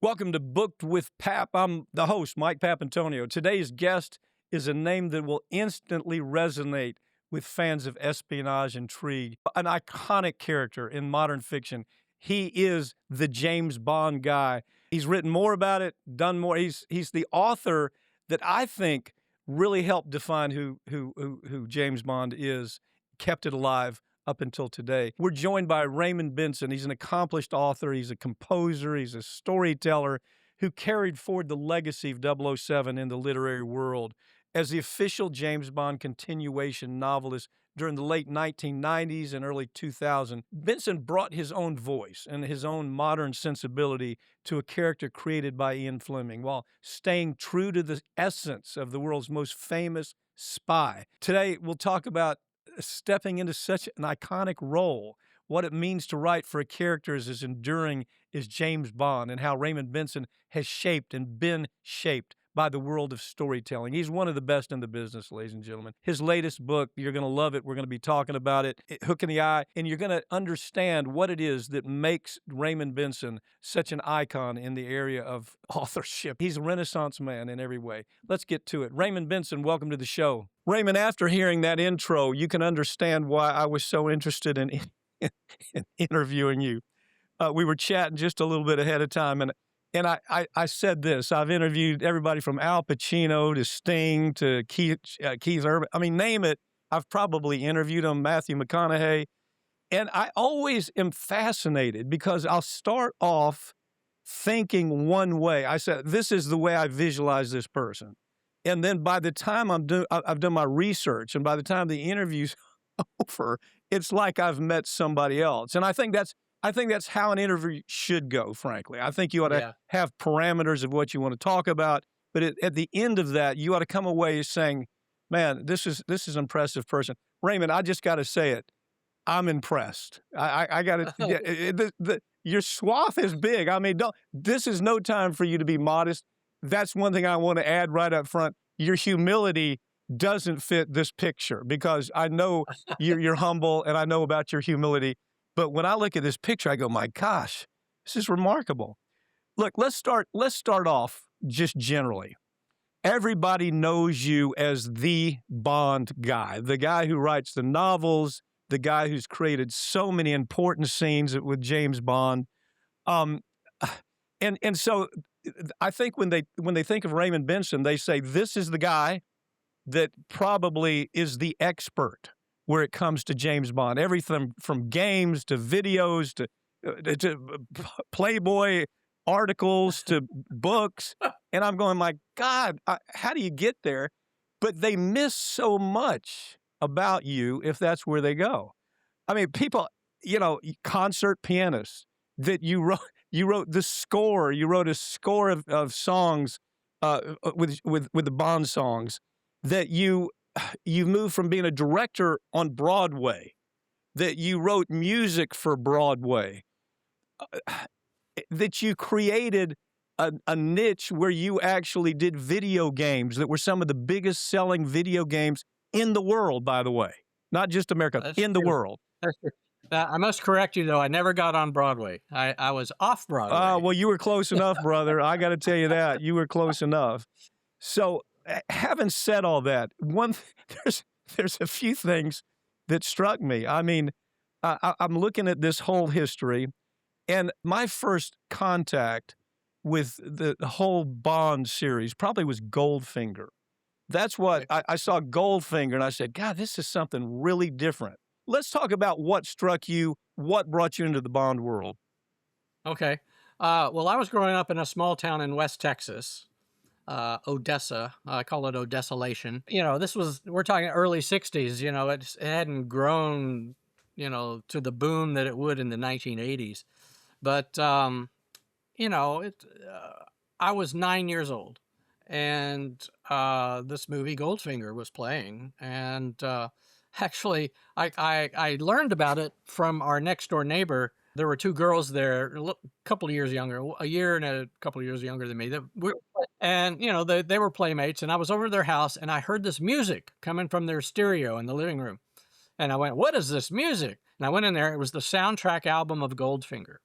Welcome to Booked with Pap. I'm the host, Mike Papantonio. Today's guest is a name that will instantly resonate with fans of espionage intrigue. An iconic character in modern fiction. He is the James Bond guy. He's written more about it, done more. He's the author that I think really helped define who James Bond is, kept it alive up until today. We're joined by Raymond Benson. He's an accomplished author. He's a composer. He's a storyteller who carried forward the legacy of 007 in the literary world. As the official James Bond continuation novelist during the late 1990s and early 2000s, Benson brought his own voice and his own modern sensibility to a character created by Ian Fleming while staying true to the essence of the world's most famous spy. Today, we'll talk about stepping into such an iconic role, what it means to write for a character as enduring as James Bond, and how Raymond Benson has shaped and been shaped by the world of storytelling. He's one of the best in the business, ladies and gentlemen. His latest book, you're going to love it. We're going to be talking about it, Hook in the Eye, and you're going to understand what it is that makes Raymond Benson such an icon in the area of authorship. He's a Renaissance man in every way. Let's get to it. Raymond Benson, welcome to the show. Raymond, after hearing that intro, you can understand why I was so interested in interviewing you. We were chatting just a little bit ahead of time, and I said this. I've interviewed everybody from Al Pacino to Sting to Keith Urban. I mean, name it. I've probably interviewed him, Matthew McConaughey. And I always am fascinated because I'll start off thinking one way. I said, this is the way I visualize this person. And then by the time I've done my research and by the time the interview's over, it's like I've met somebody else. And I think that's how an interview should go, frankly. I think you ought to have parameters of what you want to talk about. But at the end of that, you ought to come away saying, man, this is an impressive person. Raymond, I just got to say it. I'm impressed. I got to, your swath is big. I mean, this is no time for you to be modest. That's one thing I want to add right up front. Your humility doesn't fit this picture because I know you're humble and I know about your humility. But when I look at this picture, I go, my gosh, this is remarkable. Look, let's start off just generally. Everybody knows you as the Bond guy, the guy who writes the novels, the guy who's created so many important scenes with James Bond. And so I think when they think of Raymond Benson, they say this is the guy that probably is the expert where it comes to James Bond. Everything from games to videos to Playboy articles to books. And I'm going, my God, how do you get there? But they miss so much about you if that's where they go. I mean, people, concert pianists that you wrote the score. You wrote a score of songs with the Bond songs that you moved from being a director on Broadway, that you wrote music for Broadway, that you created a niche where you actually did video games that were some of the biggest selling video games in the world, by the way, not just America, That's in true. the world. That's true. I must correct you, though. I never got on Broadway. I was off Broadway. Well, you were close enough, brother. I got to tell you that. You were close enough. So having said all that, there's a few things that struck me. I mean, I'm looking at this whole history, and my first contact with the whole Bond series probably was Goldfinger. That's what I saw Goldfinger, and I said, God, this is something really different. Let's talk about what struck you, what brought you into the Bond world. Okay. Well, I was growing up in a small town in West Texas, Odessa. I call it Odessalation. We're talking early 60s. It hadn't grown, to the boom that it would in the 1980s. But, I was 9 years old, and this movie Goldfinger was playing, and actually, I learned about it from our next door neighbor. There were two girls there, a couple of years younger, a year and a couple of years younger than me. They were playmates, and I was over to their house, and I heard this music coming from their stereo in the living room. And I went, what is this music? And I went in there. It was the soundtrack album of Goldfinger.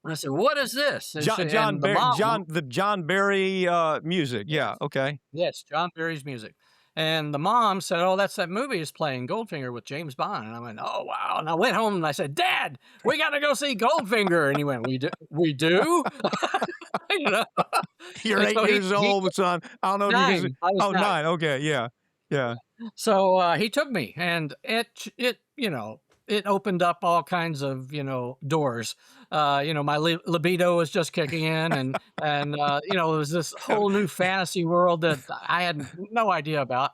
And I said, "What is this?" And John John and the Bar mom, John the John Barry, music. Yeah, yes, okay. yes, John Barry's music. And the mom said, "Oh, that's that movie is playing, Goldfinger with James Bond." And I went, "Oh, wow." And I went home and I said, "Dad, we gotta go see Goldfinger." And he went, We do?" You know? You're And 8 so years he old, son. I don't know if you can 9, I was oh, 9. 9, okay, yeah, yeah. So, he took me, and it opened up all kinds of, doors. My libido was just kicking in, it was this whole new fantasy world that I had no idea about,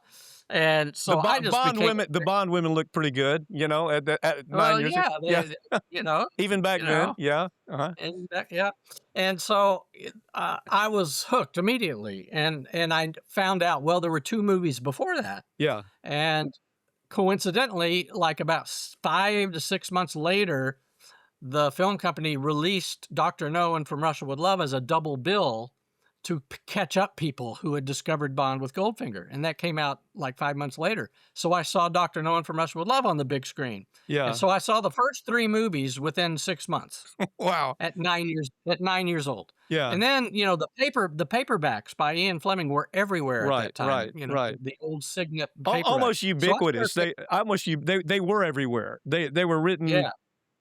and The so I Bo just became The Bond women look pretty good, at 9 well, years o yeah, yeah. you know Even back you then, know, yeah, uh-huh. and that yeah, and so, I was hooked immediately, and I found out, well, there were 2 movies before that, Yeah, and coincidentally, like about 5 to 6 months later, the film company released Dr. No and From Russia with Love as a double bill to catch up people who had discovered Bond with Goldfinger. And that came out like 5 months later. So I saw Dr. No and From Russia with Love on the big screen. And yeah. so I saw the first 3 movies within 6 months Wow, at 9 years old. yeah. And then, the paperbacks by Ian Fleming were everywhere at Right, that time, right, right. the old Signet paperbacks. Almost So I started ubiquitous. They were everywhere. They were written yeah.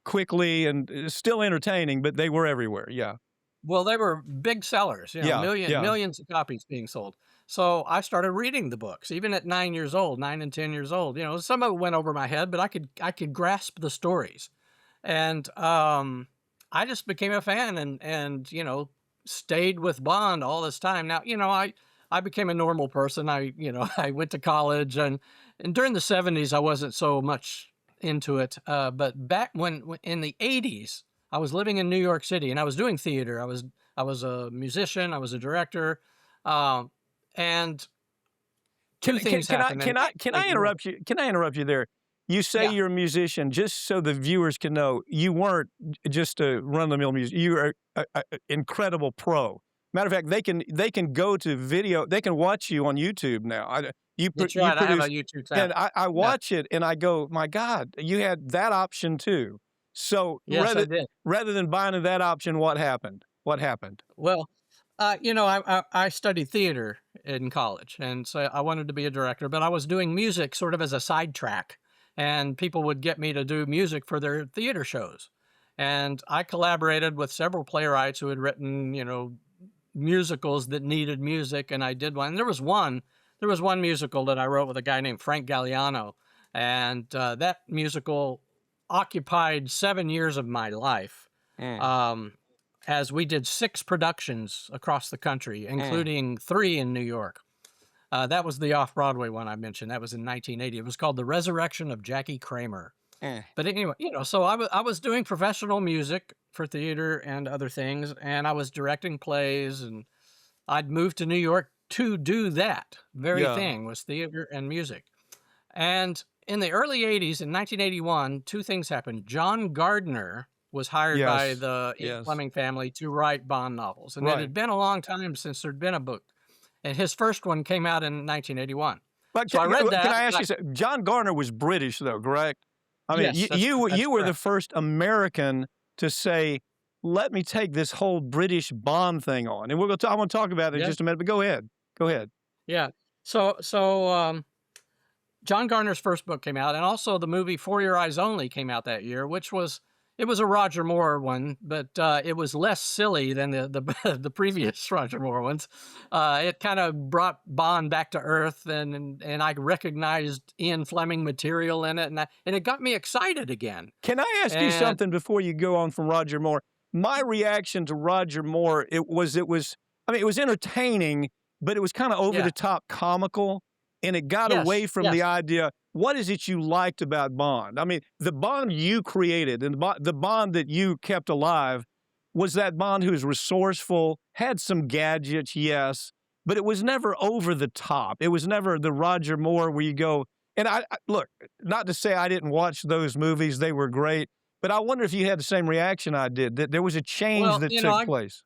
quickly and, still entertaining, but they were everywhere, yeah. Well, they were big sellers, Yeah, yeah. millions of copies being sold. So I started reading the books, even at 9 years old, 9 and 10 years old. Some of it went over my head, but I could grasp the stories, and I just became a fan, and stayed with Bond all this time. Now, I became a normal person. I went to college, and during the '70s, I wasn't so much into it. But back when in the '80s, I was living in New York City and I was doing theater. I was a musician. I was a director, um, and Can two can things can I happened in can I can I 1981. interrupt you can I interrupt you there? You say Yeah, you're a musician, just so the viewers can know, you weren't just a run-of-the-mill musician. You are a incredible pro. Matter of fact, they can go to video they can watch you on YouTube now. that's You right. I have a produce YouTube and channel. I Yeah, watch it and I go, "My God, you had that option too." So, yes, I did. rather than buying that option, what happened? What happened? Well, I studied theater in college, and so I wanted to be a director, but I was doing music sort of as a sidetrack, and people would get me to do music for their theater shows. And I collaborated with several playwrights who had written, musicals that needed music, and I did one. There was one musical that I wrote with a guy named Frank Galliano, and that musical occupied 7 years of my life. Mm, Um, as we did 6 productions across the country, mm, including 3 in New York. That was the off-Broadway one I mentioned. That was in 1980. It was called The Resurrection of Jackie Kramer. mm. But anyway, so I was doing professional music for theater and other things, and I was directing plays, and I'd moved to New York to do that very Yeah. thing, was theater and music. And in the early '80s, in 1981, 2 things happened. John Gardner was hired by Yes. the Ian Yes. Fleming family to write Bond novels, and it Right. had been a long time since there'd been a book, and his first one came out in 1981. But So I read can that, I and ask you something? John Garner was British though, correct? I mean, yes, that's you were the correct. first American to say, "Let me take this whole British Bond thing on," and I wanna talk about it in Yeah, just a minute, but go ahead. Go ahead. yeah. So, John Garner's first book came out, and also the movie For Your Eyes Only came out that year, which was a Roger Moore one, but it was less silly than the the previous Roger Moore ones. It kind of brought Bond back to earth, and I recognized Ian Fleming material in it, and it got me excited again. Can I ask you And something before you go on from Roger Moore? My reaction to Roger Moore, I mean, it was entertaining, but it was kinda over yeah, the top comical, and it got away yes, from the yes, idea, what is it you liked about Bond? I mean, the Bond you created and the Bond that you kept alive was that Bond who's resourceful, had some gadgets, yes, but it was never over the top. It was never the Roger Moore where you go and I look, not to say I didn't watch those movies, they were great, but I wonder if you had the same reaction I did, that there was a change well, that took place.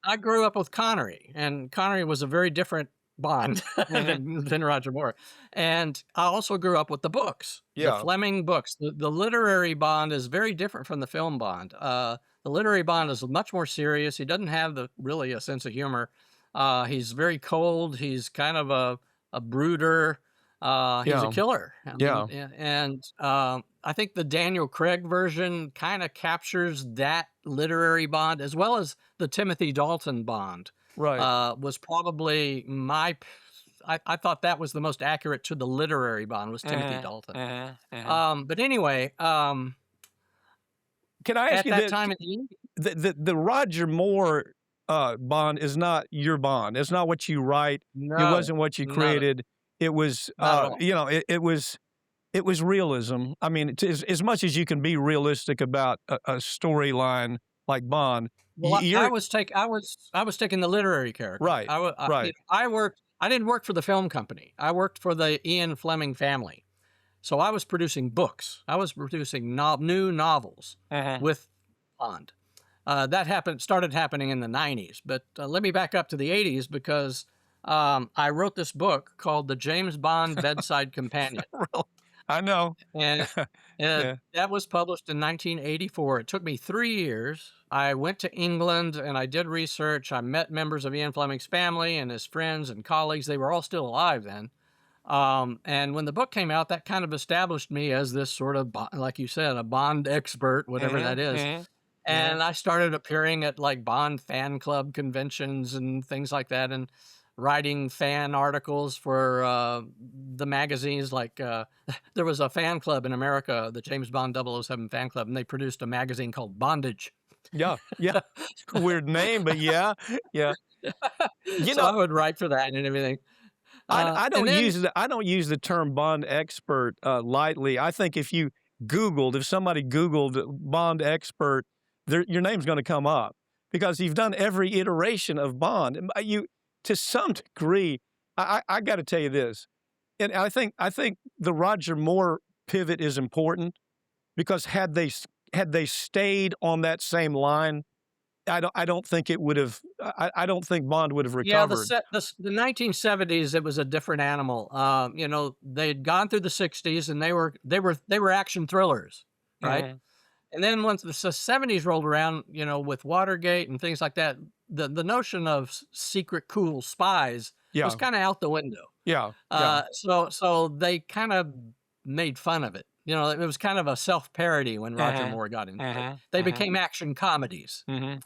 I grew up with Connery, and Connery was a very different Bond Mhm. than Roger Moore. And I also grew up with the books, the Yeah. Fleming books. The literary Bond is very different from the film Bond. The literary Bond is much more serious. He doesn't have really a sense of humor. He's very cold. He's kind of a brooder. He's a Yeah. killer. I mean, Yeah. and I think the Daniel Craig version kind of captures that literary Bond as well as the Timothy Dalton Bond. Right. Was probably I thought that was the most accurate to the literary Bond was Timothy Uh-huh. Dalton. Uh-huh. Uh-huh. But anyway, Can I ask at you that this? time in the The Roger Moore Bond is not your Bond. It's not what you write. It no, wasn't what you not created. It was, not at all. it was realism. I mean, as much as you can be realistic about a storyline like Bond, Well, you're I was taking the literary character. right, right. I didn't work for the film company. I worked for the Ian Fleming family. So I was producing books. I was producing new novels Uh-huh. with Bond. That started happening in the 90s. But let me back up to the 80s because I wrote this book called The James Bond Bedside Companion. I know. And Yeah. that was published in 1984. It took me 3 years. I went to England and I did research. I met members of Ian Fleming's family and his friends and colleagues. They were all still alive then. And when the book came out, that kind of established me as this sort of, like you said, a Bond expert, whatever that is. And I started appearing at like Bond fan club conventions and things like that, and writing fan articles for the magazines. Like there was a fan club in America, the James Bond 007 fan club, and they produced a magazine called Bondage. Yeah. Yeah. Weird name, but yeah. Yeah. You So I know, would write for that and everything. I And don't then use the term Bond expert lightly. I think if somebody Googled Bond expert, your name's going to come up because you've done every iteration of Bond. And to some degree, I got to tell you this, and I think the Roger Moore pivot is important because had they stayed on that same line, I don't think it would have. I don't think Bond would have yeah, recovered. the 1970s, it was a different animal. You know, they'd gone through the 60s and they were action thrillers, right? Mhm. And then once the 70s rolled around, you know, with Watergate and things like that, the notion of secret cool spies was Yeah. kind of out the window. Yeah. Yeah. So they kind of made fun of it. You know, it was kind of a self-parody when Roger Uh-huh. Moore got into it. Uh-huh. They Uh-huh. became action comedies.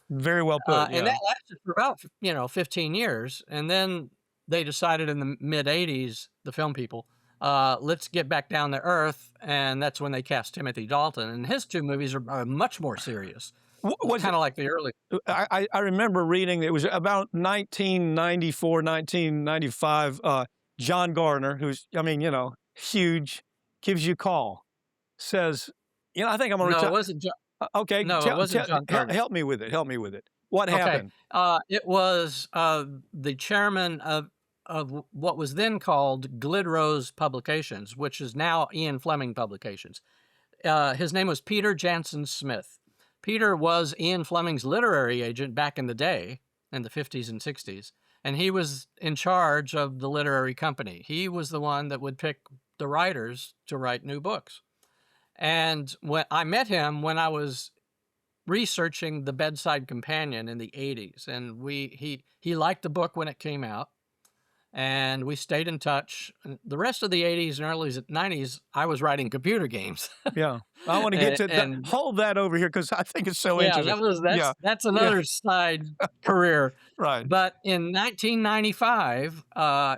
Very well put. And Yeah. that lasted for about, 15 years. And then they decided in the mid 80s, the film people, let's get back down to earth. And that's when they cast Timothy Dalton. And his two movies are much more serious, Was kind of like the early. I remember reading it was about 1994, 1995. John Gardner, who's huge, gives you a call, says, I think I'm gonna No, it retire. wasn't. Okay, No, it wasn't John Gardner. help me with it. Help me with it. What Okay. happened? It was the chairman of what was then called Glidrose Publications, which is now Ian Fleming Publications. His name was Peter Jansen Smith. Peter was Ian Fleming's literary agent back in the day, in the 50s and 60s, and he was in charge of the literary company. He was the one that would pick the writers to write new books. And when I met him when I was researching The Bedside Companion in the 80s, and he liked the book when it came out, and we stayed in touch. And the rest of the 80s and early 90s, I was writing computer games. Yeah, I want to get to And hold that over here because I think it's so yeah, interesting. Yeah, that's another side career. right. But in 1995,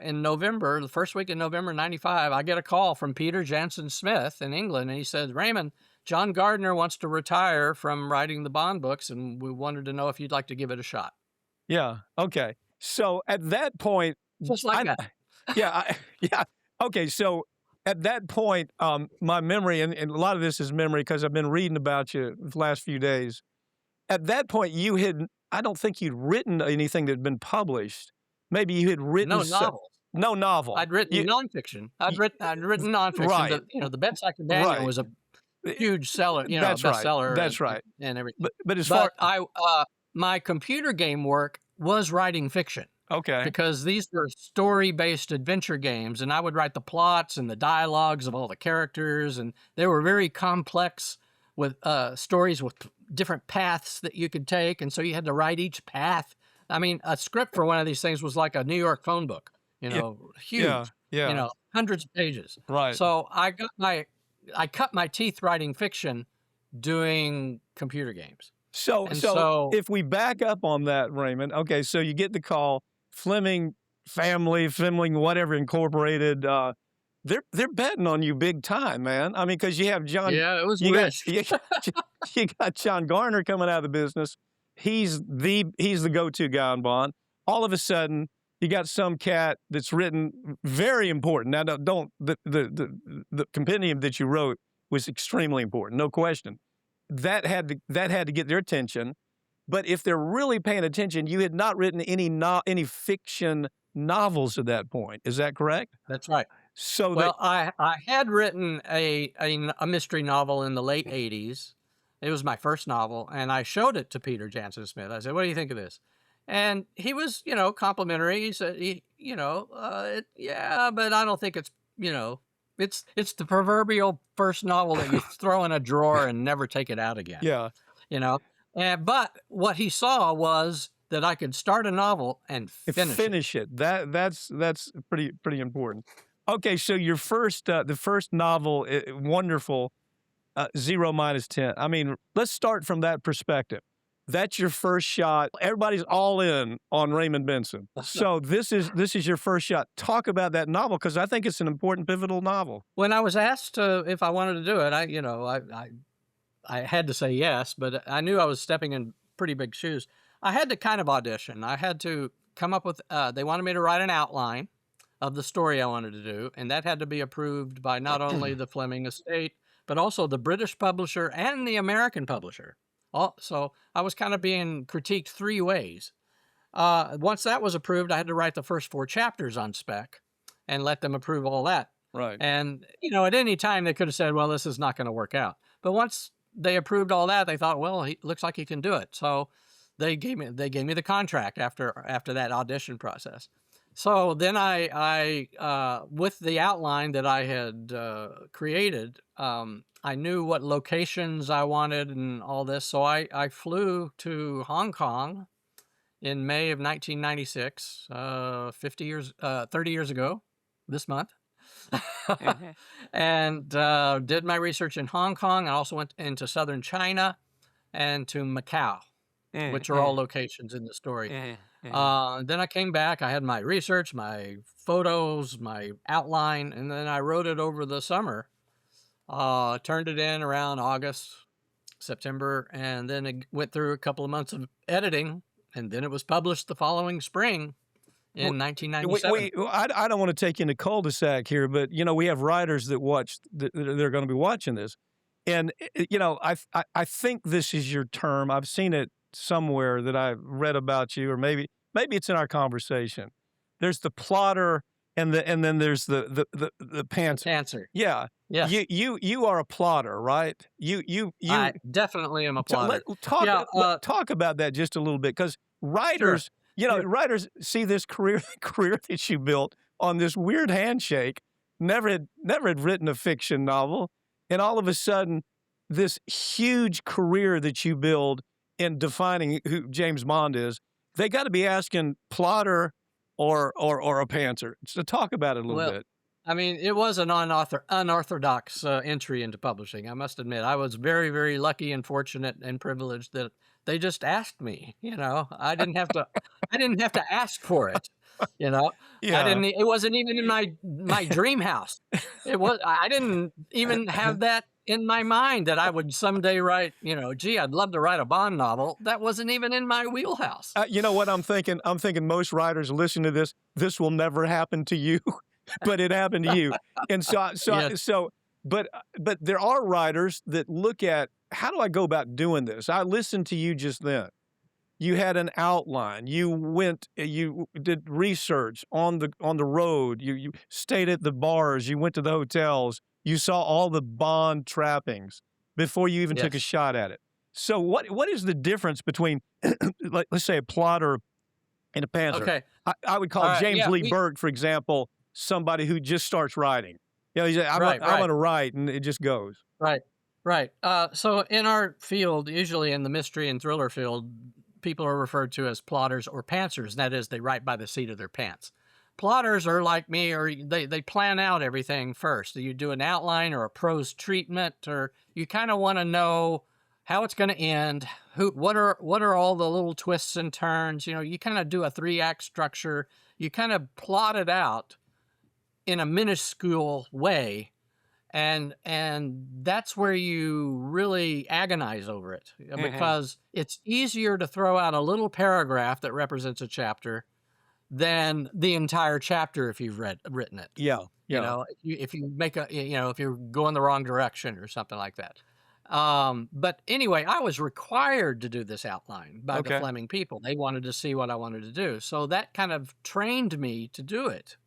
in November, the first week in November 95, I get a call from Peter Jansen Smith in England, and he says, Raymond, John Gardner wants to retire from writing the Bond books, and we wanted to know if you'd like to give it a shot. Yeah. Okay. So at that point, Just like that. yeah, yeah. Okay. So at that point, my memory, and a lot of this is memory because I've been reading about you the last few days. At that point, I don't think you'd written anything that had been published. Maybe you had written No novels. no novel. I'd written nonfiction. I'd written nonfiction. Right. The Bedside Companion Right. was a huge seller, That's a right. bestseller. That's right. And everything. But as far My computer game work was writing fiction. okay. Because these were story-based adventure games, and I would write the plots and the dialogues of all the characters, and they were very complex with stories with different paths that you could take, and so you had to write each path. I mean, a script for one of these things was like a New York phone book, Yeah, yeah, huge, yeah. hundreds of pages. Right. So I cut my teeth writing fiction doing computer games. So, And so so, if we back up on that, Raymond, okay, so you get the call, Fleming family, Fleming whatever incorporated, they're betting on you big time, man. I mean, because you have yeah, it was you got risk. you got John Garner coming out of the business. He's the go-to guy on Bond. All of a sudden, you got some cat that's written very important. Now, don't the compendium that you wrote was extremely important, no question. That had to get their attention. But if they're really paying attention, you had not written any fiction novels at that point. Is that correct? That's right. So Well, I had written a mystery novel in the late 80s. It was my first novel, and I showed it to Peter Jansen Smith. I said, "What do you think of this?" And he was, complimentary. He said, "Yeah, but I don't think it's, it's the proverbial first novel that you throw in a drawer and never take it out again." yeah, You know, but what he saw was that I could start a novel and finish it. it. That's pretty important. Okay, so your first the first novel, wonderful, 0 minus 10. I mean, let's start from that perspective. That's your first shot. Everybody's all in on Raymond Benson. So this is your first shot. Talk about that novel, because I think it's an important, pivotal novel. When I was asked if I wanted to do it, I had to say yes, but I knew I was stepping in pretty big shoes. I had to kind of audition. I had to come up with, they wanted me to write an outline of the story I wanted to do, and that had to be approved by not only the Fleming estate, but also the British publisher and the American publisher. So I was kind of being critiqued 3 ways. Once that was approved, I had to write the first 4 chapters on spec and let them approve all that. Right. And, at any time they could have said, well, this is not going to work out. But once they approved all that, they thought, well, he looks like he can do it. So they gave me the contract after that audition process. So then I with the outline that I had created, I knew what locations I wanted and all this. So I flew to Hong Kong in May of 1996, 30 years ago this month. And did my research in Hong Kong. I also went into southern China and to Macau, which are all locations in the story. Then I came back. I had my research, my photos, my outline, and then I wrote it over the summer. Turned it in around August, September, and then it went through a couple of months of editing, and then it was published the following spring in 1997. Wait, I don't want to take you in a cul-de-sac here, but we have writers that they're going to be watching this, and I think this is your term. I've seen it somewhere that I read about you, or maybe it's in our conversation. There's the plotter, and then there's the pantser. Pantser. Yeah. Yes. You are a plotter, right? I definitely am a plotter. Talk about that just a little bit, because writers, writers see this career that you built on this weird handshake. Never had written a fiction novel, and all of a sudden, this huge career that you build in defining who James Bond is. They got to be asking plotter or a pantser. So talk about it a little bit. I mean, it was an unorthodox entry into publishing. I must admit, I was very, very lucky and fortunate and privileged that they just asked me. I didn't have to. I didn't have to ask for it. Yeah. I didn't. It wasn't even in my dream house. It was. I didn't even have that in my mind that I would someday write. Gee, I'd love to write a Bond novel. That wasn't even in my wheelhouse. You know what I'm thinking? I'm thinking most writers listen to this. This will never happen to you. But it happened to you. And but there are writers that look at, how do I go about doing this? I listened to you just then. You had an outline. You did research on the road. You stayed at the bars. You went to the hotels. You saw all the Bond trappings before you even took a shot at it. So what is the difference between, let's say, a plotter and a pantser? Okay. I would call James Lee Burke, for example, somebody who just starts writing. He said, I'm going to write, and it just goes. Right. Right. So in our field, usually in the mystery and thriller field, people are referred to as plotters or pantsers. That is, they write by the seat of their pants. Plotters are like me, or they plan out everything first. You do an outline or a prose treatment, or you kind of want to know how it's going to end. What are all the little twists and turns? You kind of do a 3-act structure. You kind of plot it out in a minuscule way, and that's where you really agonize over it, Hmm. because it's easier to throw out a little paragraph that represents a chapter than the entire chapter if you've written it. Yeah, yeah. If you make if you're going the wrong direction or something like that. But anyway, I was required to do this outline by the Okay. Fleming people. They wanted to see what I wanted to do, so that kind of trained me to do it.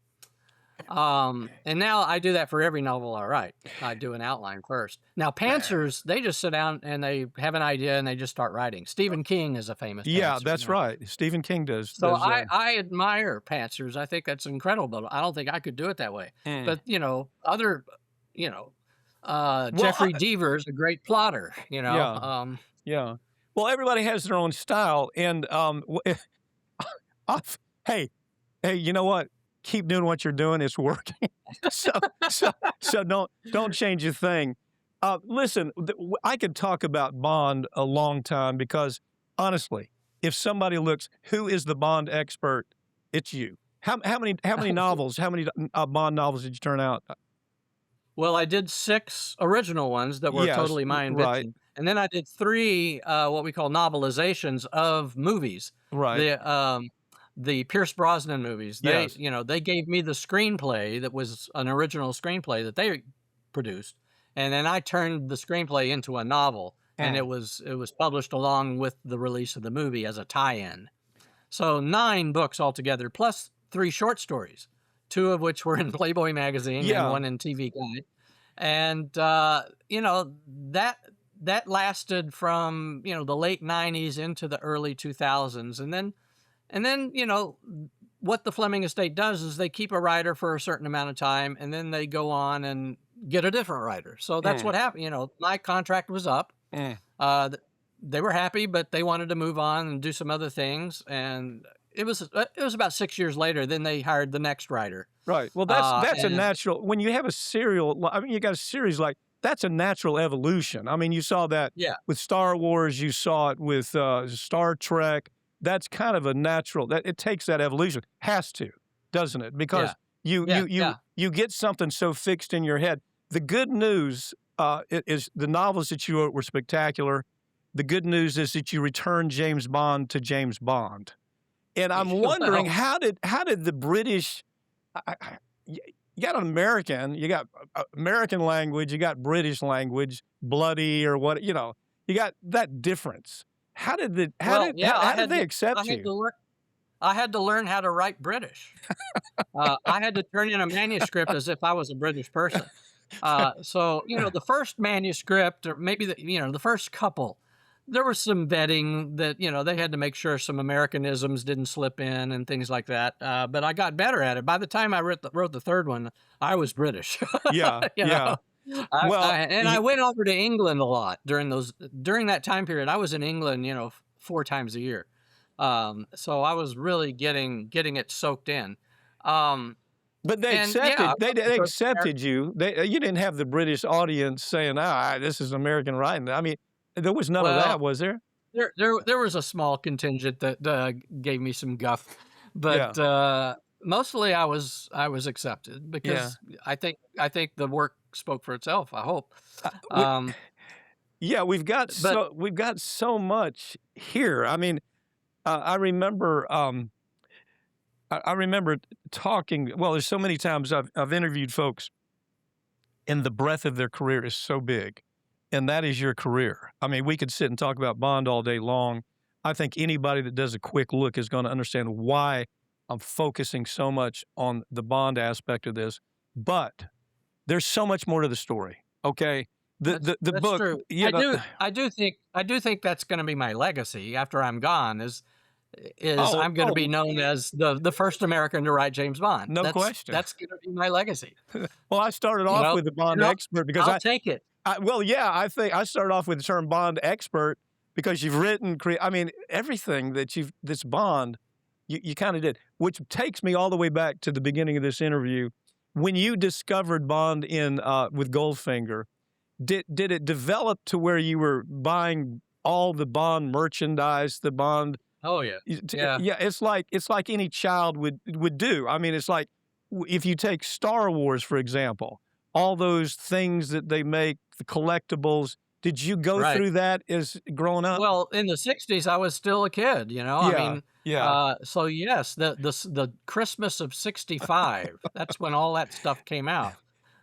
And now I do that for every novel I write. I do an outline first. Now, pantsers, they just sit down and they have an idea and they just start writing. Stephen King is a famous Yeah, pantser. that's right. Stephen King does So does. I admire pantsers. I think that's incredible. I don't think I could do it that way. Mm. But other, you know, Well, Jeffrey Deaver's a great plotter. yeah, yeah. Well, everybody has their own style, and hey, hey, you know what? Keep doing what you're doing. It's working. so, so, so don't change a thing. Listen, I could talk about Bond a long time because honestly, if somebody looks, who is the Bond expert? It's you. How many novels? How many Bond novels did you turn out? Well, I did 6 original ones that were Yes, totally my right, invention, and then I did 3, what we call novelizations of movies. right. The Pierce Brosnan movies, Yes. they gave me the screenplay that was an original screenplay that they produced, and then I turned the screenplay into a novel, and Mm. it was published along with the release of the movie as a tie-in. So 9 books altogether, plus 3 short stories, 2 of which were in Playboy magazine and Yeah. 1 in TV Guide. And that lasted from the late '90s into the early 2000s, and then what the Fleming estate does is they keep a writer for a certain amount of time, and then they go on and get a different writer. So that's Mm. what happened. My contract was up. Mm. They were happy, but they wanted to move on and do some other things. And it was about 6 years later. Then they hired the next writer. Right. Well, that's a And natural when you have a serial. I mean, you got a series like that's a natural evolution. I mean, you saw that yeah, with Star Wars. You saw it with Star Trek. That's kind of a natural. That it takes that evolution. Has to, doesn't it? yeah, Because you yeah, you you yeah. you get something so fixed in your head. The good news is the novels that you wrote were spectacular. The good news is that you returned James Bond to James Bond. And I'm wondering Well, how did the British you got an American, you got American language, you got British language, bloody or what, you got that difference. How did the how well, did yeah. how did they I accept had you? to learn. I had to learn how to write British. I had to turn in a manuscript as if I was a British person. So the first manuscript, or maybe the first couple, there was some vetting that they had to make sure some Americanisms didn't slip in and things like that. But I got better at it. By the time I wrote the third one, I was British. Yeah, you know, yeah. I, Well, I and I went over to England a lot during that time period. I was in England, 4 times a year. So I was really getting it soaked in. Um, but they and yeah, I accepted they wrote the they first accepted you. You didn't have the British audience saying, "Ah, this is American writing." I mean, there was none of that, Well, was there? there was a small contingent that gave me some guff, Yeah, but mostly I was accepted yeah. because I think the work spoke for itself. I hope. We Um, Yeah, but we've got so much here. I mean, I remember I remember talking. Well, there's so many times I've interviewed folks, and the breadth of their career is so big, and that is your career. I mean, we could sit and talk about Bond all day long. I think anybody that does a quick look is going to understand why I'm focusing so much on the Bond aspect of this. But there's so much more to the story. Okay, the that's book, true. I do think that's going to be my legacy after I'm gone. Is Oh, I'm going to be known as the first American to write James Bond. no That's question. that's going to be my legacy. Well, I started You off know, with the Bond and expert because I'll I take it. Well, yeah, I think I started off with the term Bond expert because you've written, I mean, everything that's Bond, you kind of did, which takes me all the way back to the beginning of this interview. When you discovered Bond with Goldfinger, did it develop to where you were buying all the Bond merchandise, the Bond? Oh yeah, yeah. Yeah. It's like any child would do. I mean, it's like if you take Star Wars, for example, all those things that they make, the collectibles. Did you go Right. through that as growing up? Well, in the 60s, I was still a kid, you know? I Yeah, mean, yeah, so yes, the Christmas of '65, that's when all that stuff came out.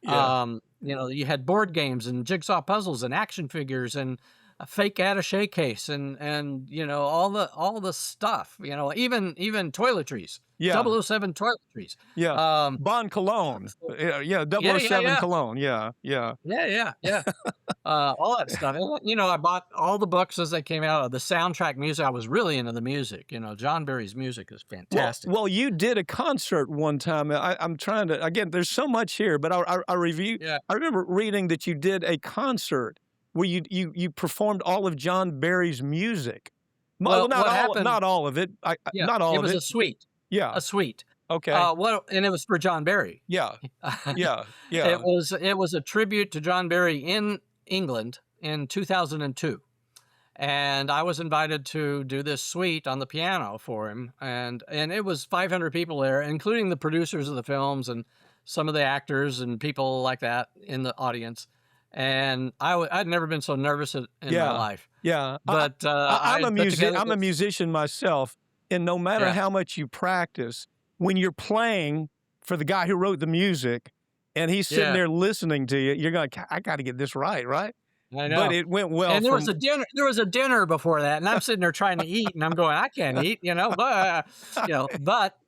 yeah. You know, you had board games and jigsaw puzzles and action figures and a fake attaché case and you know, all the stuff, you know, even toiletries, Yeah, 007 toiletries. yeah. Um, Bond cologne. so Yeah, yeah, yeah, 007 yeah. cologne. Yeah, yeah. Yeah, yeah, yeah. All that stuff. And, you know, I bought all the books as they came out. The soundtrack music. I was really into the music. You know, John Barry's music is fantastic. Well, you did a concert one time. I'm trying to, again, there's so much here, but I review. Yeah, I remember reading that you did a concert where you performed all of John Barry's music. Well, well, what happened? not all of it. Yeah, Not all it of was it. a suite, Yeah. a suite. Okay. And it was for John Barry. Yeah. Yeah. Yeah. It was a tribute to John Barry in England in 2002. And I was invited to do this suite on the piano for him, and it was 500 people there, including the producers of the films and some of the actors and people like that in the audience. And I'd never been so nervous in my Yeah. life. Yeah. But I'm I put together I'm a this. musician myself, and no matter Yeah, how much you practice, when you're playing for the guy who wrote the music, and he's sitting yeah, there listening to you, you're going, I got to get this right? I But know. it went well And from. there was a dinner before that, and I'm sitting there trying to eat, and I'm going, I can't eat, you know, but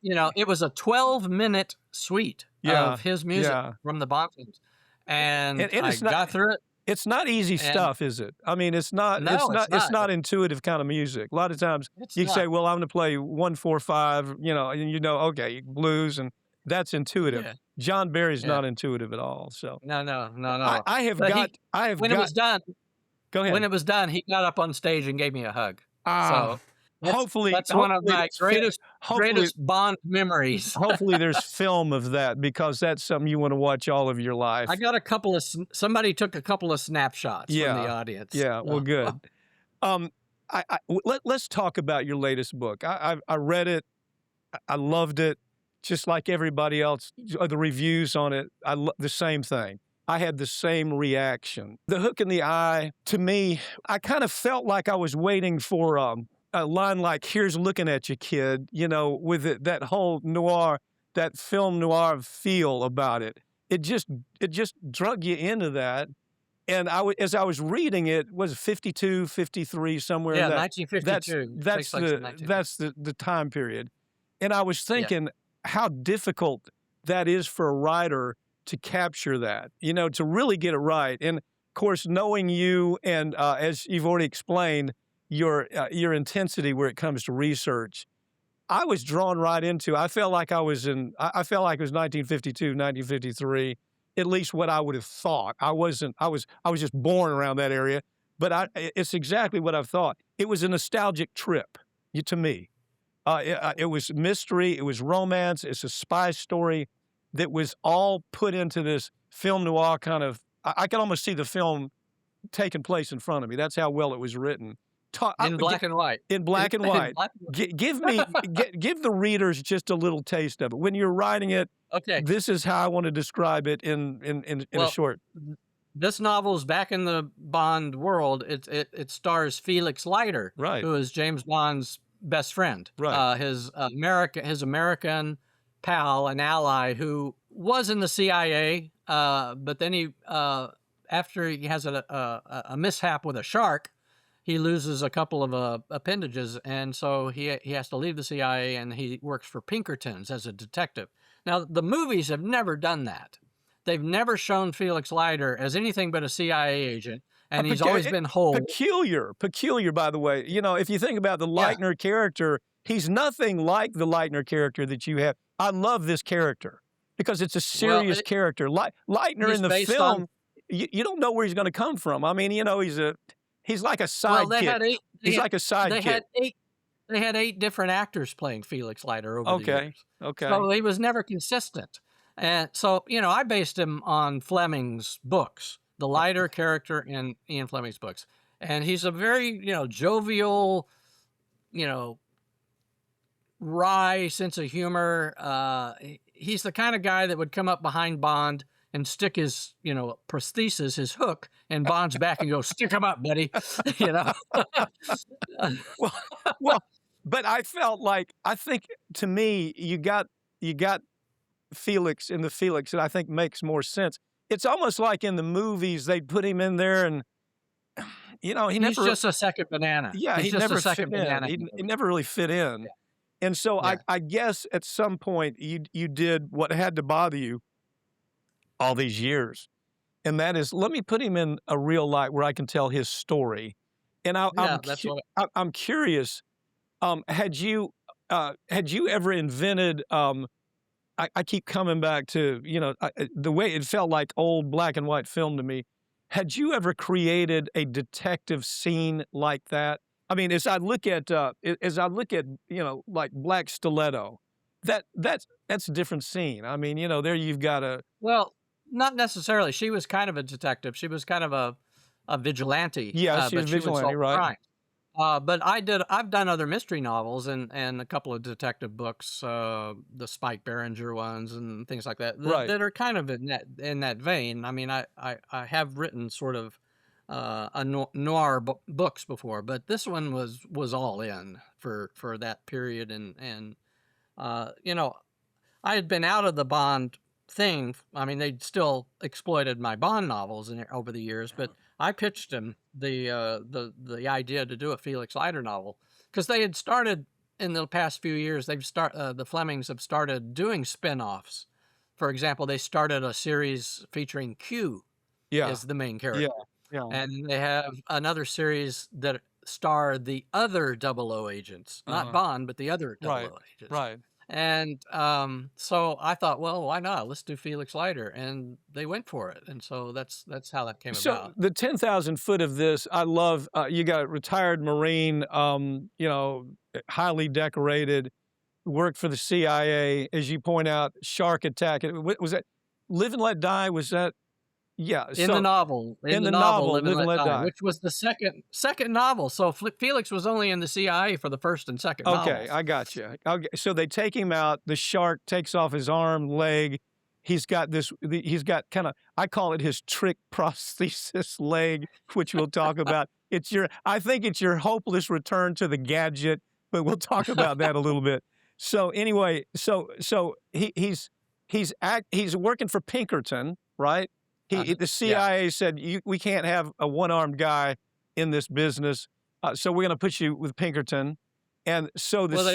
you know, it was a 12-minute suite Yeah, of his music yeah. from the Bond films, and And I it's not got through it. it's not easy And stuff, is it? I mean, no, it's it's not. not intuitive kind of music. A lot of times It's you say, not. well, I'm going to play 1-4-5, and okay, blues, and that's intuitive. Yeah, John Barry's yeah. not intuitive at all. So No, no, no, no. But I have when it got. was done, Go when ahead. it was done, he got up on stage and gave me a hug. Ah, So hopefully, that's one of my hopefully, greatest Bond memories. hopefully, there's film of that because that's something you want to watch all of your life. I got a couple of somebody took a couple of snapshots from the Yeah, audience. yeah. Well, good. Um, let's talk about your latest book. I read it. I loved it, just like everybody else. The reviews on it, the same thing. I had the same reaction. The hook in the eye, to me, I kind of felt like I was waiting for a line like, here's looking at you, kid, with that whole noir, that film noir feel about it. It just drug you into that. And as I was reading it, was it 52, 53, somewhere Yeah, in that? 1952. That's Takes place in 1952. that's the time period. And I was Yeah. thinking how difficult that is for a writer to capture that, to really get it right. And of course, knowing you and as you've already explained, your intensity where it comes to research, I was drawn right into. I felt like I was I felt like it was 1952, 1953, at least what I would have thought. I wasn't. I was just born around that area, but it's exactly what I've thought. It was a nostalgic trip to me. It was mystery. It was romance. It's a spy story that was all put into this film noir kind of. I could almost see the film taking place in front of me. That's how well it was written. In black and white. In black and white. Black and white. Give the readers just a little taste of it. When you're writing it, Okay. this is how I want to describe it in a Well, short. this novel's back in the Bond world. It stars Felix Leiter, Right. who is James Bond's best friend. Right. His American pal and ally who was in the CIA, but then he after he has a mishap with a shark, he loses a couple of appendages, and so he has to leave the CIA, and he works for Pinkertons as a detective. Now, the movies have never done that. They've never shown Felix Leiter as anything but a CIA agent, and he's always been whole. Peculiar, by the way. If you think about the Yeah. Leitner character, he's nothing like the Leitner character that you have. I love this character because it's a serious character. Leitner he's in the based film, you don't know where he's going to come from. I mean, he's like a Well, sidekick. He's like a they sidekick. had 8 they had 8 different actors playing Felix Leiter over the Okay. years. Okay. So he was never consistent. And so, I based him on Fleming's books, the Leiter character in Ian Fleming's books. And he's a very, jovial, you know, wry sense of humor. He's the kind of guy that would come up behind Bond and stick his, prosthesis, his hook, in Bond's back and go, "Stick him up, buddy." you know. Well, well, but I think to me, you got Felix in the Felix that I think makes more sense. It's almost like in the movies they put him in there and he He's never just a second banana. yeah, He's he just a never fit second in. banana. He never really fit in. And so Yeah. I guess at some point you did what had to bother you all these years. And that is, let me put him in a real light where I can tell his story. And That's what. I'm curious, had you ever invented, I keep coming back to, the way it felt like old black and white film to me. Had you ever created a detective scene like that? I mean, as I look at, like Black Stiletto, that's a different scene. I mean, there you've got a Well, not necessarily. She was kind of a detective. She was kind of a vigilante. yeah, she was But she would vigilante, solve right? crimes. But I've done other mystery novels and a couple of detective books, the Spike Barringer ones and things like that, Right. that are kind of in that vein. I mean, I have written sort of noir books before, but this one was all in for that period, and I had been out of the Bond thing. I mean, they'd still exploited my Bond novels over the years, but I pitched him the idea to do a Felix Leiter novel because they had started in the past few years. The Flemings have started doing spin-offs. For example, they started a series featuring Q Yeah, as the main character, yeah, yeah. and they have another series that star the other 00 agents, not Uh-huh. Bond, but the other 00 Right, agents. right. And so I thought, well, why not? Let's do Felix Leiter, and they went for it. And so that's how that came So about. the 10,000 foot of this, I love. You got a retired Marine, highly decorated, worked for the CIA, as you point out. Shark attack. Was that Live and Let Die? Was that? Yeah. In the novel, in the novel, Live and Let Die, which was the second novel. So Felix was only in the CIA for the first and second Okay, novels. I got you. Okay, so they take him out. The shark takes off his arm, leg. He's got kind of, I call it his trick prosthesis leg, which we'll talk about. I think it's your hopeless return to the gadget, but we'll talk about that a little bit. So anyway, he's working for Pinkerton, right? The CIA said we can't have a one-armed guy in this business, so we're going to put you with Pinkerton. And so this, Well,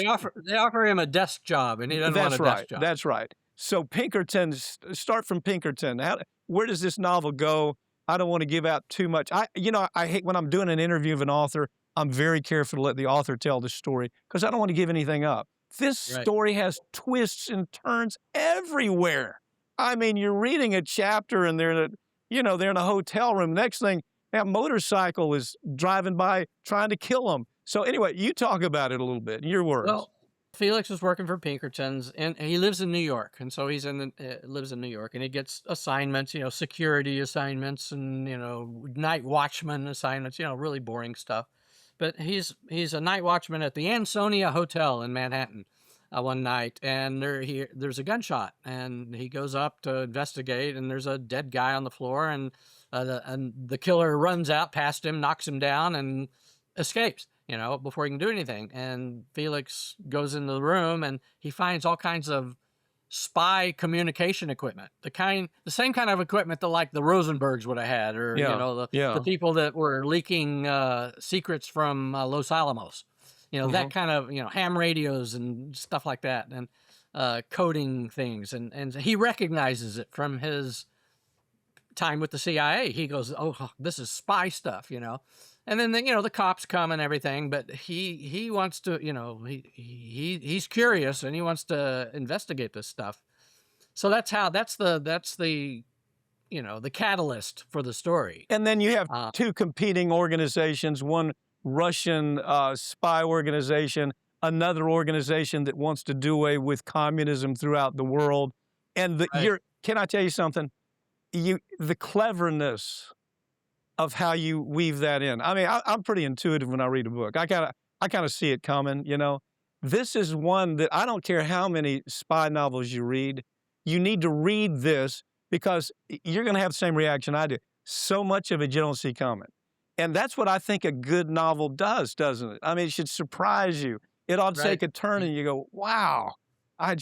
they offer him a desk job, and he doesn't want a desk job. That's right. So Pinkerton, start from Pinkerton. Where does this novel go? I don't want to give out too much. I hate when I'm doing an interview of an author, I'm very careful to let the author tell the story because I don't want to give anything up. This story has twists and turns everywhere. I mean, you're reading a chapter and they're in a hotel room. Next thing, that motorcycle is driving by trying to kill them. So anyway, you talk about it a little bit in your words. Well, Felix was working for Pinkerton's, and he lives in New York, and so he's lives in New York, and he gets assignments, security assignments, and night watchman assignments, really boring stuff. But he's a night watchman at the Ansonia Hotel in Manhattan one night, and there's a gunshot, and he goes up to investigate, and there's a dead guy on the floor, and the killer runs out past him, knocks him down, and escapes. Before he can do anything. And Felix goes into the room and he finds all kinds of spy communication equipment, the same kind of equipment that like the Rosenbergs would have had, or the people that were leaking secrets from Los Alamos, that kind of ham radios and stuff like that, and coding things, and he recognizes it from his time with the CIA. He goes, "Oh, this is spy stuff," And then the cops come and everything, but he wants to, he's curious and he wants to investigate this stuff. So that's the the catalyst for the story. And then you have Uh, two competing organizations, one Russian spy organization, another organization that wants to do away with communism throughout the world. And right, can I tell you something? The cleverness of how you weave that in. I mean, I'm pretty intuitive when I read a book. I kind of see it coming, you know. This is one that I don't care how many spy novels you read, you need to read this because you're going to have the same reaction I do. So much of it you don't see coming. And that's what I think a good novel does, doesn't it? I mean, it should surprise you. It ought to take right. a turn Y- and you go, wow, I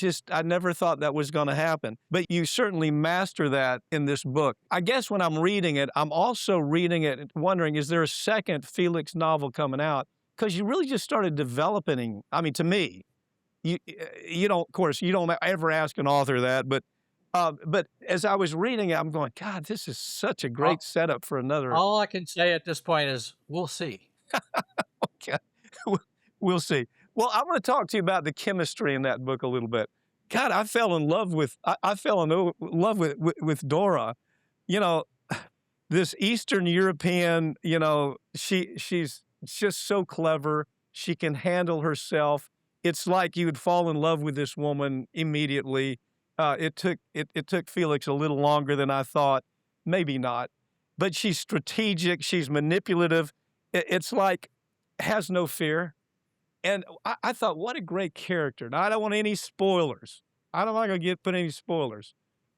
never thought that was going to happen. But you certainly master that in this book. I guess when I'm reading it, I'm also reading it and wondering, is there a second Felix novel coming out? Because you really just started developing, I mean, to me, you don't, of course, you don't ever ask an author that, but as I was reading it, I'm going, God, this is such a great All, setup for another. all I can say at this point is we'll see. Okay, we'll see. Well, I want to talk to you about the chemistry in that book a little bit. God, I fell in love with I fell in love with Dora. You know, this Eastern European. You know, she's just so clever. She can handle herself. It's like you would fall in love with this woman immediately. It took Felix a little longer than I thought. Maybe not, but she's strategic. She's manipulative. It's like has no fear. And I thought, what a great character. Now, I don't want any spoilers. I'm not going to put any spoilers.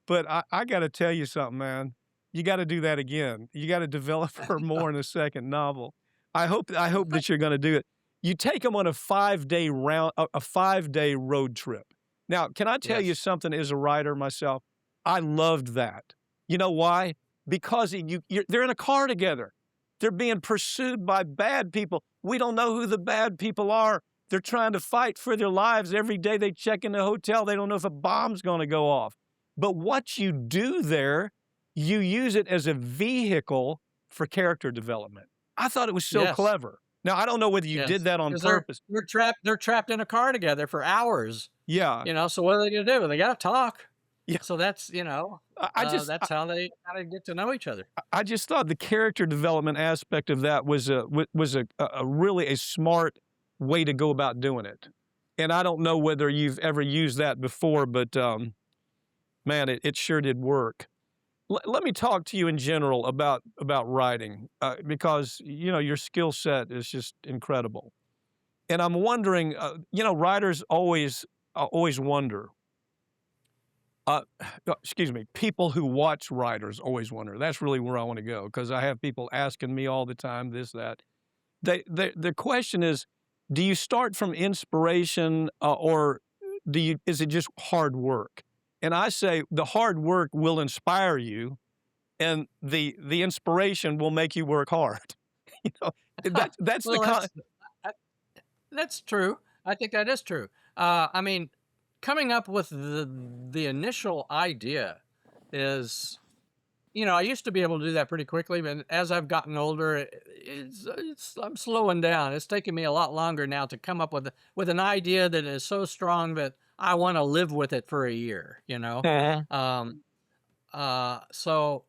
But I got to tell you something, man. You got to do that again. You got to develop her more in the second novel. I hope that you're going to do it. You take them on a 5-day a 5-day road trip. Now, can I tell you Yes. something as a writer myself? I loved that. You know why? Because they're in a car together. They're being pursued by bad people. We don't know who the bad people are. They're trying to fight for their lives. Every day they check in the hotel. They don't know if a bomb's going to go off. But what you do there, you use it as a vehicle for character development. I thought it was so Yes. clever. Now, I don't know whether you did Yes. that on Because purpose. they're trapped in a car together for hours. Yeah. So what are they gonna do? They gotta talk. Yeah. So that's I that's how they kinda get to know each other. I just thought the character development aspect of that was a really a smart way to go about doing it. And I don't know whether you've ever used that before, but man, it sure did work. Let me talk to you in general about writing because you know your skill set is just incredible. And I'm wondering, writers always wonder. Uh, excuse me. People who watch writers always wonder. That's really where I want to go because I have people asking me all the time this, that. The question is, do you start from inspiration or is it just hard work? And I say the hard work will inspire you, and the inspiration will make you work hard. you know, that's the Well, con. uh, that's true. I think that is true. I mean, coming up with the initial idea is, I used to be able to do that pretty quickly, but as I've gotten older, I'm slowing down. It's taking me a lot longer now to come up with an idea that is so strong that I want to live with it for a year. Uh-huh. So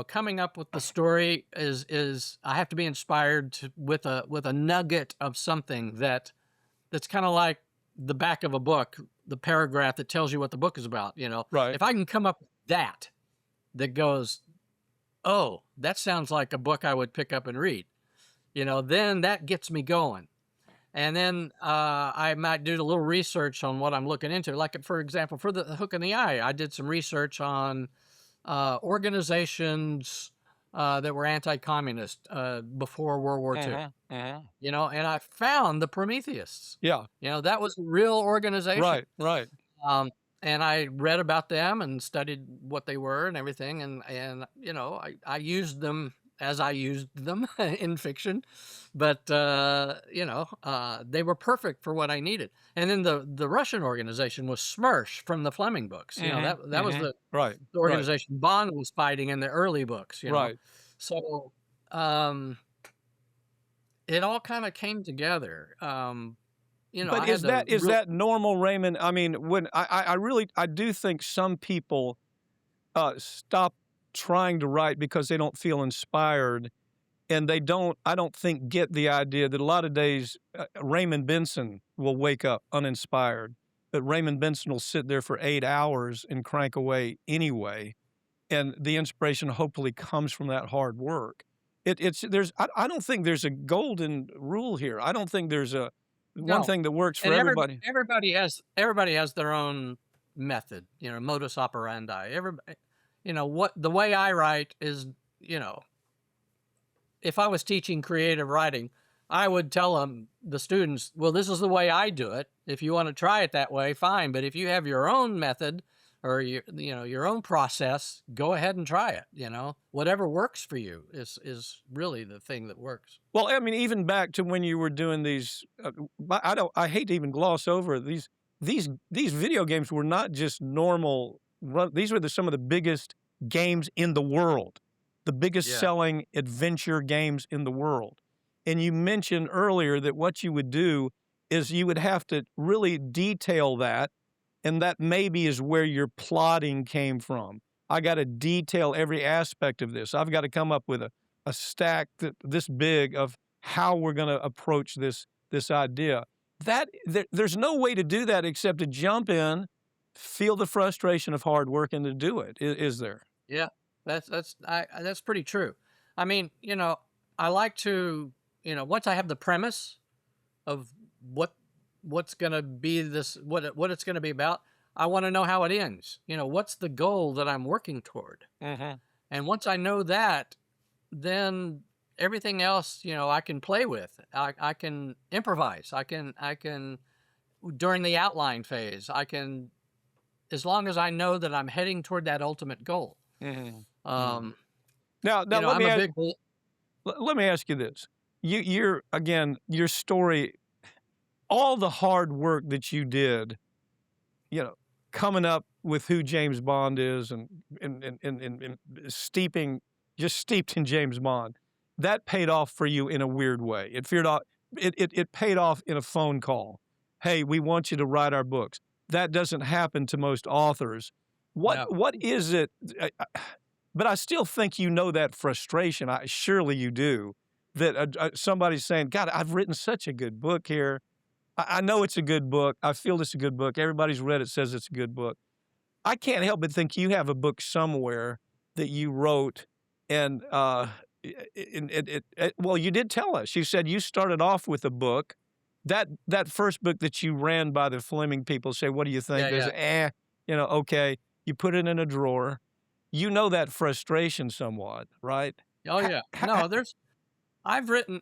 coming up with the story is I have to be inspired with a nugget of something that's kind of like the back of a book, the paragraph that tells you what the book is about. Right. If I can come up with that goes, oh, that sounds like a book I would pick up and read, then that gets me going. And then I might do a little research on what I'm looking into. Like, for example, for the Hook in the Eye, I did some research on organizations that were anti-communist before World War II. And I found the Prometheists. Yeah. That was a real organization. Right. Right. And I read about them and studied what they were and everything. And I used them as I used them in fiction, but they were perfect for what I needed. And then the Russian organization was SMERSH from the Fleming books. That was the Right. organization Bond was fighting in the early books. Right. So it all kind of came together. But is that normal, Raymond? I mean, when I do think some people stop trying to write because they don't feel inspired, and they don't, I don't think, get the idea that a lot of days Raymond Benson will wake up uninspired, but Raymond Benson will sit there for 8 hours and crank away anyway, and the inspiration hopefully comes from that hard work. I don't think there's a golden rule here. I don't think there's a one No, thing that works for and everybody. everybody has their own method, modus operandi. Everybody, what the way I write is, you know, if I was teaching creative writing, I would tell them, the students, well, this is the way I do it. If you want to try it that way, fine. But if you have your own method or your own process, go ahead and try it. Whatever works for you is really the thing that works. Well, I mean, even back to when you were doing these, I hate to even gloss over these video games were not just normal. These were some of the biggest games in the world, the biggest Yeah. selling adventure games in the world. And you mentioned earlier that what you would do is you would have to really detail that, and that maybe is where your plotting came from. I got to detail every aspect of this. I've got to come up with a stack this big of how we're going to approach this idea. There's no way to do that except to jump in, feel the frustration of hard work, and to do it. Is there? Yeah, that's pretty true. I mean, I like to, once I have the premise of what's going to be what it's going to be about, I want to know how it ends. What's the goal that I'm working toward? Mm-hmm. And once I know that, then everything else, I can play with. I can improvise. I can during the outline phase, as long as I know that I'm heading toward that ultimate goal. Mm-hmm. Now, let me ask you this. Your story, all the hard work that you did, coming up with who James Bond is and steeped in James Bond, that paid off for you in a weird way. It paid off in a phone call. Hey, we want you to write our books. That doesn't happen to most authors. What is it? But I still think that frustration. Surely you do. That somebody's saying, God, I've written such a good book here. I know it's a good book. I feel it's a good book. Everybody's read it, says it's a good book. I can't help but think you have a book somewhere that you wrote, and well, you did tell us. You said you started off with a book. That first book that you ran by the Fleming people, say, what do you think? Yeah. Okay. You put it in a drawer. That frustration somewhat, right? Oh yeah. No, I've written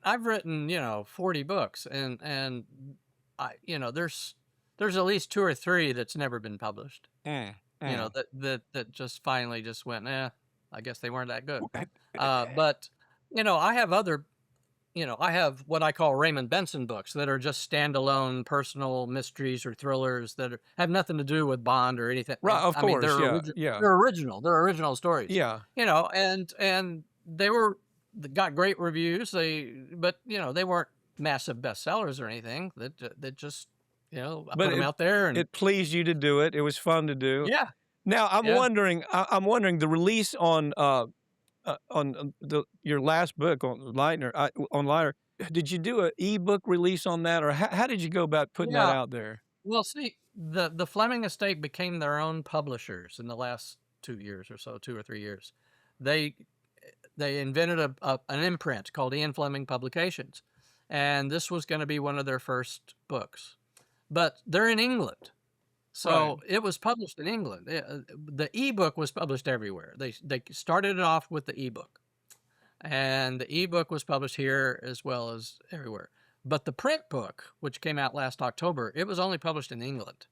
40 books, and there's at least 2 or 3 that's never been published. That just finally just went, I guess they weren't that good. But I have other, I have what I call Raymond Benson books that are just standalone personal mysteries or thrillers that have nothing to do with Bond or anything. Right, of course, they're original. They're original stories. Yeah. And they got great reviews. But they weren't massive bestsellers or anything. That just, I put them out there, and it pleased you to do it. It was fun to do. Yeah. Now I'm wondering the release on your last book on Leiter. Did you do an ebook release on that, or how did you go about putting that out there? Well, see, the Fleming estate became their own publishers in the last 2 years or so, 2 or 3 years. They invented an imprint called Ian Fleming Publications, and this was going to be one of their first books. But they're in England, so it was published in England. The ebook was published everywhere. They started it off with the ebook, and the ebook was published here as well as everywhere. But the print book, which came out last October, it was only published in England.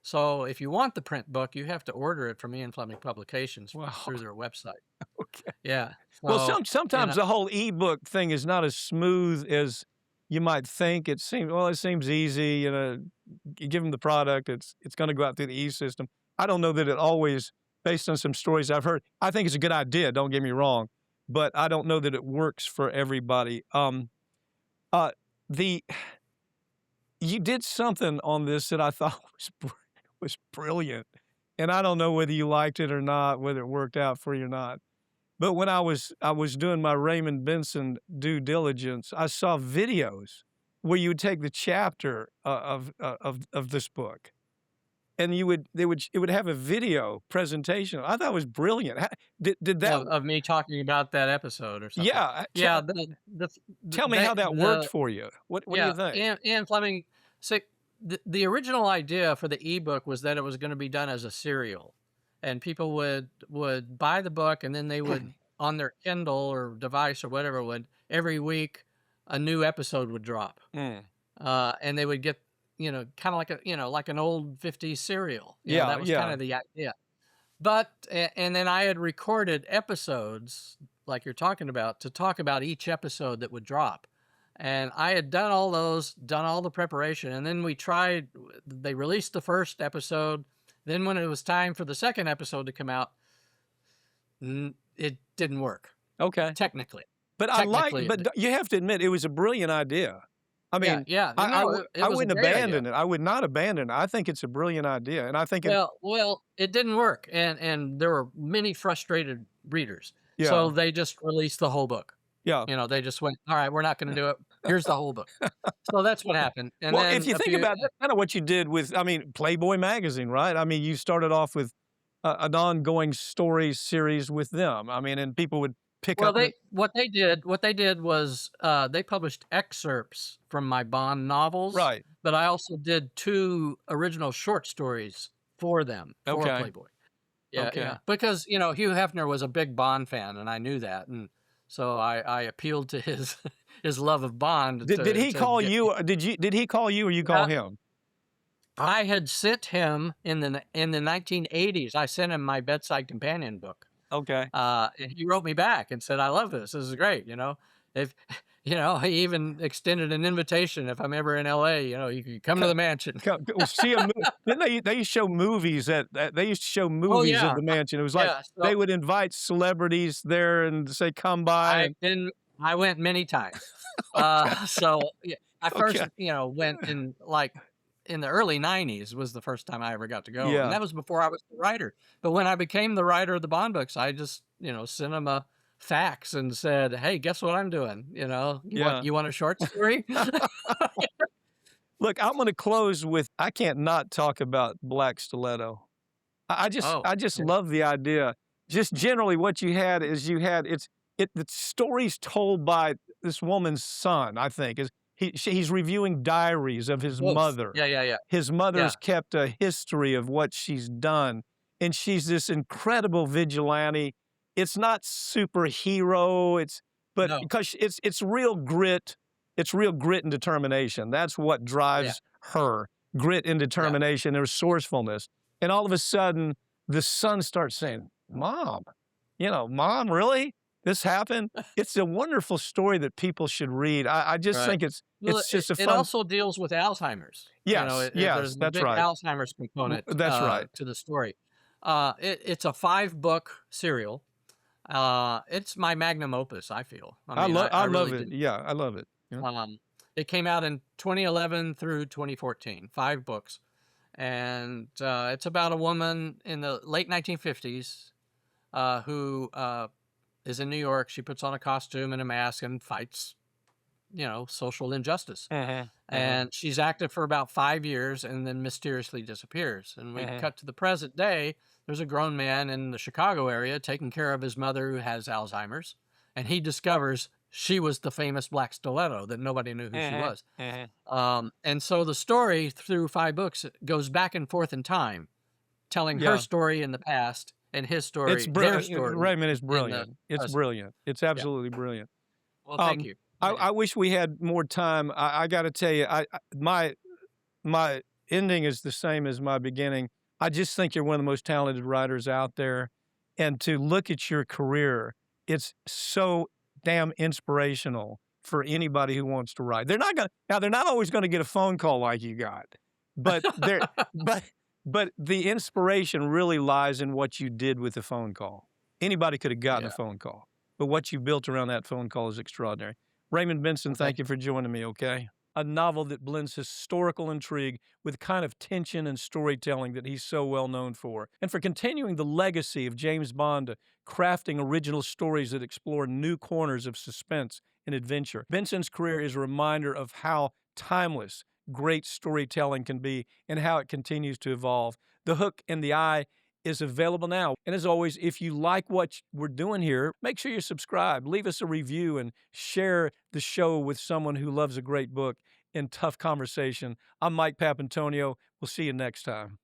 So if you want the print book, you have to order it from Ian Fleming Publications through their website. Okay. Yeah. Well, sometimes the whole ebook thing is not as smooth as you might think. It seems easy. You give them the product, it's going to go out through the e-system. I don't know that it always, based on some stories I've heard, I think it's a good idea, don't get me wrong, but I don't know that it works for everybody. You did something on this that I thought was brilliant. and I don't know whether you liked it or not, whether it worked out for you or not. But when I was doing my Raymond Benson due diligence, I saw videos where you would take the chapter of this book, and it would have a video presentation. I thought it was brilliant. Did that? Of me talking about that episode or something. Yeah. Yeah, Tell me how that worked the for you. What do you yeah, think? Ian Fleming. So the original idea for the ebook was that it was going to be done as a serial, and people would buy the book, and then they would on their Kindle or device or whatever would every week a new episode would drop, Mm. and they would get kind of like like an old 50s serial. Yeah, That was kind of the idea. But and then I had recorded episodes like you're talking about to talk about each episode that would drop. And I had done all those, done all the preparation, and then they released the first episode. Then when it was time for the second episode to come out, it didn't work Okay. technically. But you have to admit, it was a brilliant idea. I mean, yeah. I No, it was a wouldn't great abandon idea. it. I would not abandon it. I think it's a brilliant idea, and I think Well, it didn't work, and there were many frustrated readers. yeah, So they just released the whole book. yeah. They just went, all right, we're not going to do it. Here's the whole book. So that's what happened. And Well, then if you think about kind of what you did with, I mean, Playboy magazine, right? I mean, you started off with an ongoing story series with them. I mean, and people would pick well, up. what they did was they published excerpts from my Bond novels, Right. but I also did 2 original short stories for them for Okay. Playboy. Yeah, Okay. yeah. Because Hugh Hefner was a big Bond fan, and I knew that, and so I appealed to his his love of Bond. Did he to call get you? Did he call you, or you call him? I had sent him in the 1980s. I sent him my bedside companion book. Okay. And he wrote me back and said, "I love this. This is great." If he even extended an invitation if I'm ever in LA. You can come to the mansion. See a Didn't they used to show movies they used to show movies yeah. at the mansion. It was like Yeah, they so would invite celebrities there and say, "Come by." I went many times. So yeah, I first went in the early 90s was the first time I ever got to go. Yeah. And that was before I was the writer. But when I became the writer of the Bond books, I just, sent him a fax and said, "Hey, guess what I'm doing? You want a short story?" Look, I'm going to close with I can't not talk about Black Stiletto. I just love the idea. Just generally what you had is the story's told by this woman's son, I think, is he's reviewing diaries of his mother. Yeah. His mother's kept a history of what she's done, and she's this incredible vigilante. It's not superhero, No. because it's real grit. It's real grit and determination. That's what drives her. Grit and determination and resourcefulness. And all of a sudden, the son starts saying, "Mom, Mom, really? This happened?" It's a wonderful story that people should read. I just think it's just a fun. It also deals with Alzheimer's. Yes, There's that's a big right. Alzheimer's component. That's right. To the story. It's a 5-book serial. It's my magnum opus, I feel. I I love really it. Yeah, I love it. It came out in 2011 through 2014, 5 books. And it's about a woman in the late 1950s who is in New York. She puts on a costume and a mask and fights, social injustice. And she's active for about 5 years and then mysteriously disappears. And we cut to the present day. There's a grown man in the Chicago area taking care of his mother who has Alzheimer's. And he discovers she was the famous Black Stiletto that nobody knew who she was. And so the story through 5 books goes back and forth in time, telling her story in the past and his story, It's their brilliant. story. Raymond, it's brilliant. It's present. brilliant. It's absolutely brilliant. Well, thank you. I wish we had more time. I got to tell you, my ending is the same as my beginning. I just think you're one of the most talented writers out there, and to look at your career, it's so damn inspirational for anybody who wants to write. They're not always going to get a phone call like you got, but but the inspiration really lies in what you did with the phone call. Anybody could have gotten a phone call, but what you built around that phone call is extraordinary. Raymond Benson, thank you for joining me, okay? a novel that blends historical intrigue with kind of tension and storytelling that he's so well known for, and for continuing the legacy of James Bond, crafting original stories that explore new corners of suspense and adventure. Benson's career is a reminder of how timeless great storytelling can be and how it continues to evolve. The Hook and the Eye is available now. And as always, if you like what we're doing here, make sure you subscribe, leave us a review, and share the show with someone who loves a great book and tough conversation. I'm Mike Papantonio. We'll see you next time.